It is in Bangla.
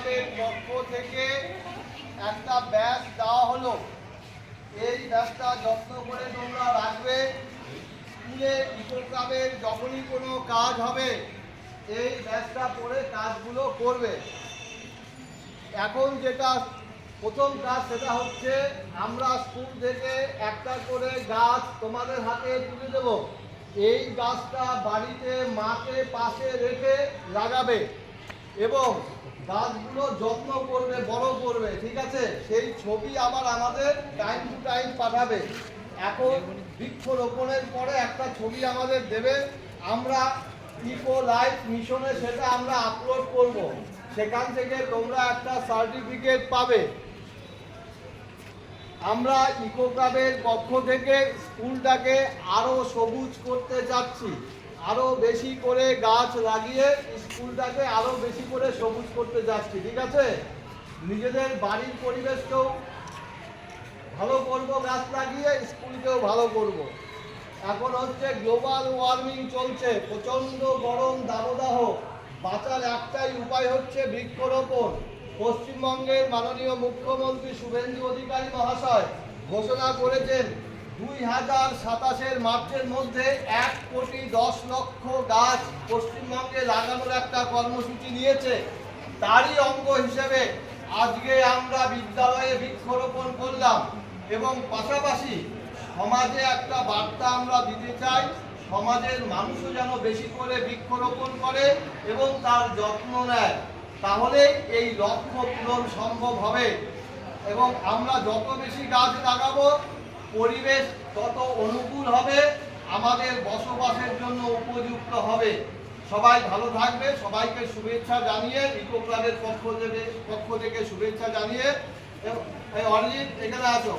ক্লাবের পক্ষ থেকে একটা ব্যাচ দেওয়া হলো। এই ব্যাচটা যত্ন করে তোমরা রাখবে। স্কুলে ইকো ক্লাবের যখনই কোনো কাজ হবে এই ব্যাচটা পড়ে কাজগুলো করবে। এখন যেটা প্রথম কাজ সেটা হচ্ছে আমরা স্কুল থেকে একটা করে গাছ তোমাদের হাতে তুলে দেব। এই গাছটা বাড়িতে মাকে পাশে রেখে লাগাবে এবং গাছগুলো যত্ন করবে, বড় করবে, ঠিক আছে? সেই ছবি আবার আমাদের টাইম টু টাইম পাঠাবে। এখন বৃক্ষরোপণের পরে একটা ছবি আমাদের দেবে, আমরা ইকো লাইফ মিশনে সেটা আমরা আপলোড করব। সেখান থেকে তোমরা একটা সার্টিফিকেট পাবে। আমরা ইকো ক্লাবের পক্ষ থেকে স্কুলটাকে আরো সবুজ করতে যাচ্ছি, আরো বেশি করে গাছ লাগিয়ে স্কুলটাকে আরো বেশি করে সবুজ করতে যাচ্ছি, ঠিক আছে? নিজেদের বাড়ির পরিবেশকেও ভালো করব, গাছ লাগিয়ে স্কুলকেও ভালো করব। এখন হচ্ছে গ্লোবাল ওয়ার্মিং চলছে, প্রচণ্ড গরম দাবদাহ, বাঁচার একটাই উপায় হচ্ছে বৃক্ষরোপণ। পশ্চিমবঙ্গের মাননীয় মুখ্যমন্ত্রী শুভেন্দু অধিকারী মহাশয় ঘোষণা করেছেন 2027 মার্চের মধ্যে 1,10,00,000 গাছ পশ্চিমবঙ্গে লাগানোর একটা কর্মসূচি নিয়েছে। তারই অঙ্গ হিসেবে আজকে আমরা বিদ্যালয়ে বৃক্ষরোপণ করলাম এবং পাশাপাশি সমাজে একটা বার্তা আমরা দিতে চাই, সমাজের মানুষও যেন বেশি করে বৃক্ষরোপণ করে এবং তার যত্ন নেয়, তাহলে এই লক্ষ্য পূরণ সম্ভব হবে। এবং আমরা যত বেশি গাছ লাগাবো পরিবেশ তত অনুকূল হবে, আমাদের বসবাসের জন্য উপযুক্ত হবে। সবাই ভালো থাকবে, সবাইকে শুভেচ্ছা জানিয়ে ইকো ক্লাবের পক্ষ থেকে শুভেচ্ছা জানিয়ে অরিজিৎ এখানে আসো।